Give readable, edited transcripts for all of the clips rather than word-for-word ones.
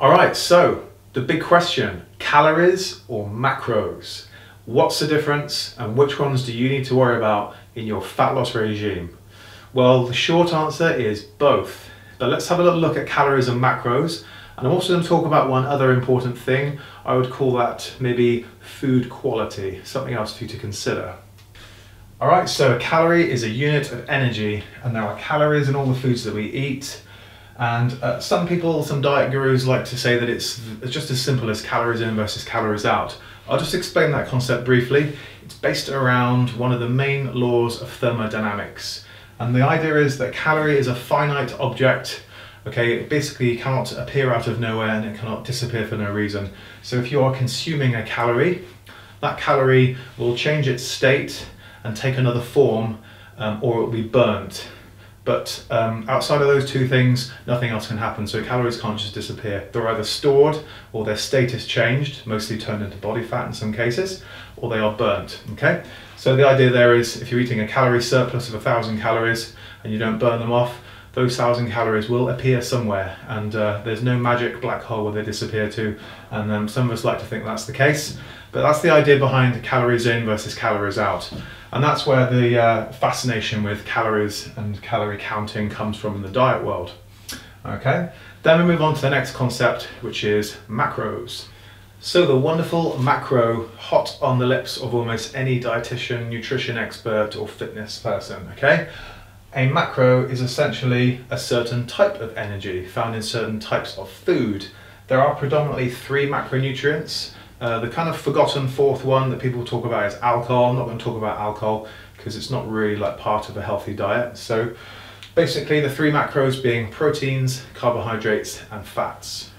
Alright, so the big question, calories or macros? What's the difference and which ones do you need to worry about in your fat loss regime? Well, the short answer is both. But let's have a little look at calories and macros. And I'm also going to talk about one other important thing. I would call that maybe food quality, something else for you to consider. Alright, so a calorie is a unit of energy, and there are calories in all the foods that we eat. And some diet gurus like to say that it's just as simple as calories in versus calories out. I'll just explain that concept briefly. It's based around one of the main laws of thermodynamics. And the idea is that calorie is a finite object. Okay, it basically cannot appear out of nowhere and it cannot disappear for no reason. So if you are consuming a calorie, that calorie will change its state and take another form, or it will be burnt. But outside of those two things, nothing else can happen. So calories can't just disappear. They're either stored or their state is changed, mostly turned into body fat in some cases, or they are burnt, okay? So the idea there is if you're eating a calorie surplus of 1,000 calories and you don't burn them off, those 1,000 calories will appear somewhere, and there's no magic black hole where they disappear to, and some of us like to think that's the case. But that's the idea behind calories in versus calories out. And that's where the fascination with calories and calorie counting comes from in the diet world. Okay, then we move on to the next concept, which is macros. So the wonderful macro, hot on the lips of almost any dietitian, nutrition expert or fitness person, okay? A macro is essentially a certain type of energy found in certain types of food. There are predominantly 3 macronutrients. The kind of forgotten fourth one that people talk about is alcohol. I'm not going to talk about alcohol because it's not really like part of a healthy diet. So basically the 3 macros being proteins, carbohydrates and fats.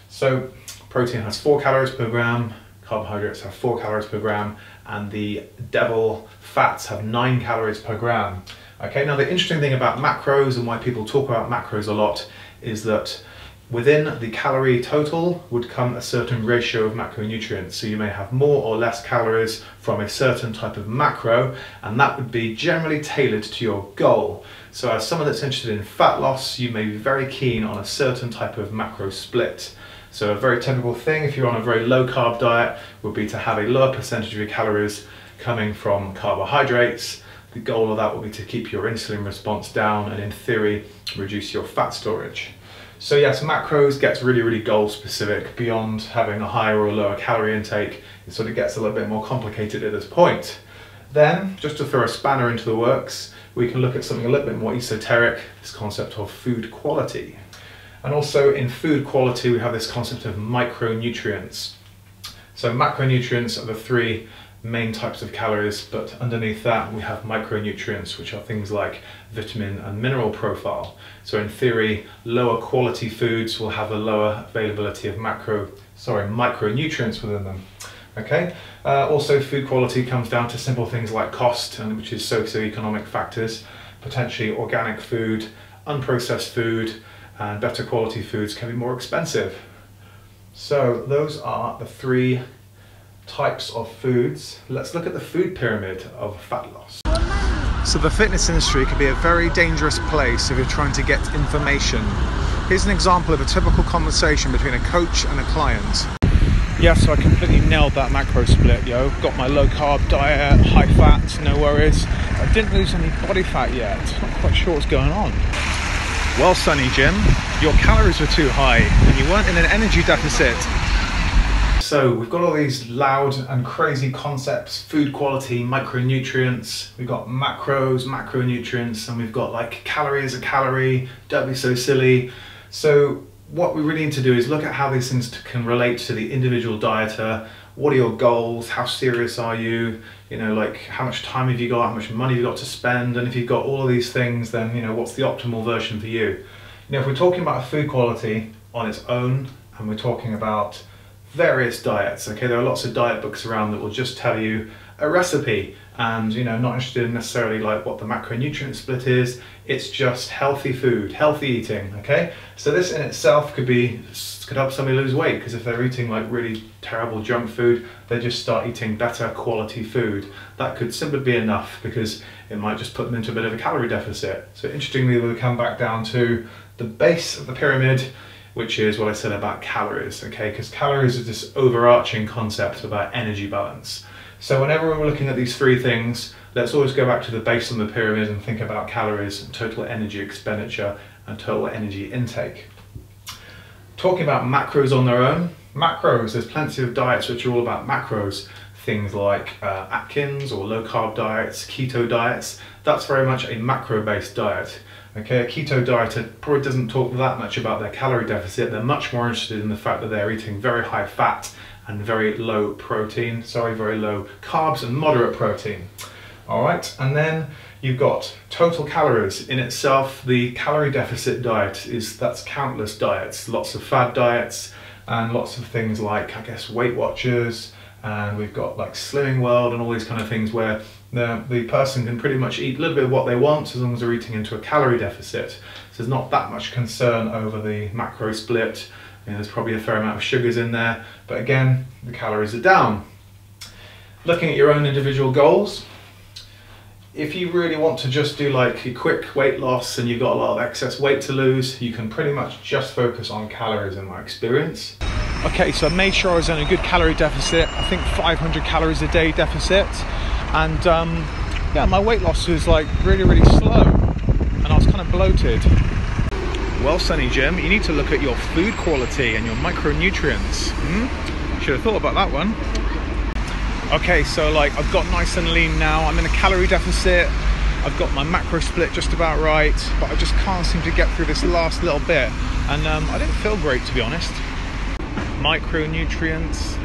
So protein has 4 calories per gram, carbohydrates have 4 calories per gram, and the devil fats have 9 calories per gram. Okay, now the interesting thing about macros and why people talk about macros a lot is that within the calorie total would come a certain ratio of macronutrients. So you may have more or less calories from a certain type of macro, and that would be generally tailored to your goal. So as someone that's interested in fat loss, you may be very keen on a certain type of macro split. So a very typical thing, if you're on a very low carb diet, would be to have a lower percentage of your calories coming from carbohydrates. The goal of that will be to keep your insulin response down and in theory, reduce your fat storage. So yes, macros gets really goal specific. Beyond having a higher or lower calorie intake, it sort of gets a little bit more complicated at this point. Then, just to throw a spanner into the works, we can look at something a little bit more esoteric, this concept of food quality. And also in food quality, we have this concept of micronutrients. So macronutrients are the 3 main types of calories, but underneath that we have micronutrients, which are things like vitamin and mineral profile. So in theory, lower quality foods will have a lower availability of micronutrients within them. Okay. Also, food quality comes down to simple things like cost, and which is socioeconomic factors. Potentially organic food, unprocessed food, and better quality foods can be more expensive. So those are the 3 types of foods. Let's look at the food pyramid of fat loss. So the fitness industry can be a very dangerous place if you're trying to get information. Here's an example of a typical conversation between a coach and a client. Yeah, so I completely nailed that macro split, yo. Got my low carb diet, high fat, no worries. I didn't lose any body fat yet. Not quite sure what's going on. Well, Sonny Jim, your calories were too high and you weren't in an energy deficit. So we've got all these loud and crazy concepts: food quality, micronutrients, we've got macros, macronutrients, and we've got like calorie is a calorie, don't be so silly. So what we really need to do is look at how these things can relate to the individual dieter. What are your goals? How serious are you? You know, like how much time have you got? How much money have you got to spend? And if you've got all of these things, then you know, what's the optimal version for you? You know, if we're talking about food quality on its own, and we're talking about various diets, okay, there are lots of diet books around that will just tell you a recipe, and you know, not interested in necessarily like what the macronutrient split is. It's just healthy food, healthy eating, okay? So this in itself could help somebody lose weight, because if they're eating like really terrible junk food, they just start eating better quality food. That could simply be enough, because it might just put them into a bit of a calorie deficit. So interestingly, we'll come back down to the base of the pyramid. which is what I said about calories, okay? Because calories is this overarching concept about energy balance. So whenever we're looking at these three things, let's always go back to the base of the pyramid and think about calories, total energy expenditure, and total energy intake. Talking about macros on their own, macros, there's plenty of diets which are all about macros. Things like Atkins or low carb diets, keto diets, that's very much a macro based diet. Okay, a keto dieter probably doesn't talk that much about their calorie deficit. They're much more interested in the fact that they're eating very high fat and very low protein, very low carbs and moderate protein. All right, and then you've got total calories. In itself, the calorie deficit diet that's countless diets, lots of fad diets and lots of things like, I guess, Weight Watchers, and we've got like Slimming World and all these kind of things where the person can pretty much eat a little bit of what they want as long as they're eating into a calorie deficit. So there's not that much concern over the macro split. You know, there's probably a fair amount of sugars in there, but again, the calories are down. Looking at your own individual goals, if you really want to just do like a quick weight loss and you've got a lot of excess weight to lose, you can pretty much just focus on calories in my experience. Okay, so I made sure I was in a good calorie deficit, I think 500 calories a day deficit, and yeah, my weight loss was like really slow and I was kind of bloated. Well, Sonny Jim, you need to look at your food quality and your micronutrients. Should have thought about that one. Okay, so like I've got nice and lean now, I'm in a calorie deficit, I've got my macro split just about right, but I just can't seem to get through this last little bit, and I don't feel great, to be honest. Micronutrients.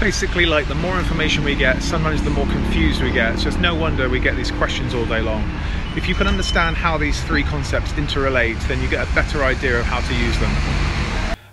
Basically, like the more information we get, sometimes the more confused we get. So it's no wonder we get these questions all day long. If you can understand how these three concepts interrelate, then you get a better idea of how to use them.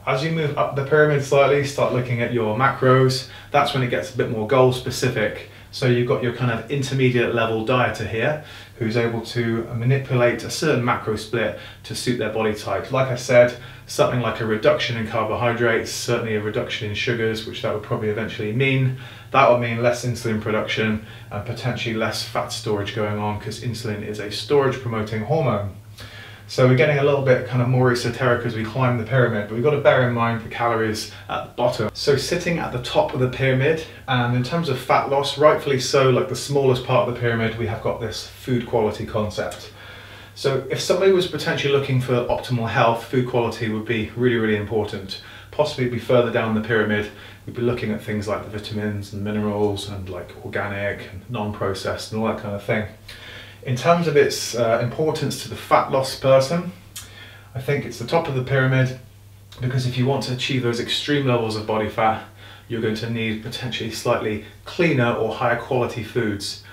As you move up the pyramid slightly, start looking at your macros, that's when it gets a bit more goal specific. So you've got your kind of intermediate level dieter here who's able to manipulate a certain macro split to suit their body type. Like I said, something like a reduction in carbohydrates, certainly a reduction in sugars, which that would probably eventually mean. That would mean less insulin production and potentially less fat storage going on, because insulin is a storage promoting hormone. So we're getting a little bit kind of more esoteric as we climb the pyramid, but we've got to bear in mind the calories at the bottom. So sitting at the top of the pyramid, and in terms of fat loss, rightfully so, like the smallest part of the pyramid, we have got this food quality concept. So if somebody was potentially looking for optimal health, food quality would be really important. Possibly be further down the pyramid, we'd be looking at things like the vitamins and minerals and like organic and non-processed and all that kind of thing. In terms of its importance to the fat loss person, I think it's the top of the pyramid, because if you want to achieve those extreme levels of body fat, you're going to need potentially slightly cleaner or higher quality foods.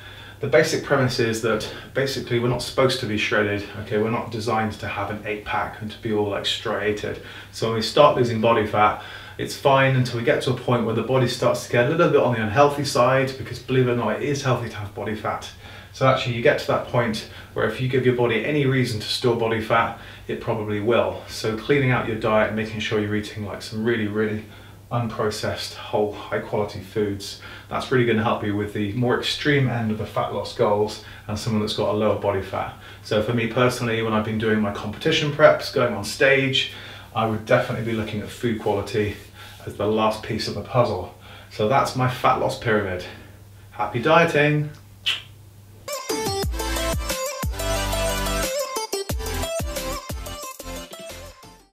The basic premise is that basically we're not supposed to be shredded, okay? We're not designed to have an 8-pack and to be all like striated. So when we start losing body fat, it's fine until we get to a point where the body starts to get a little bit on the unhealthy side, because believe it or not, it is healthy to have body fat. So actually you get to that point where if you give your body any reason to store body fat, it probably will. So cleaning out your diet and making sure you're eating like some really unprocessed, whole, high quality foods, that's really going to help you with the more extreme end of the fat loss goals and someone that's got a lower body fat. So for me personally, when I've been doing my competition preps, going on stage, I would definitely be looking at food quality as the last piece of the puzzle. So that's my fat loss pyramid. Happy dieting!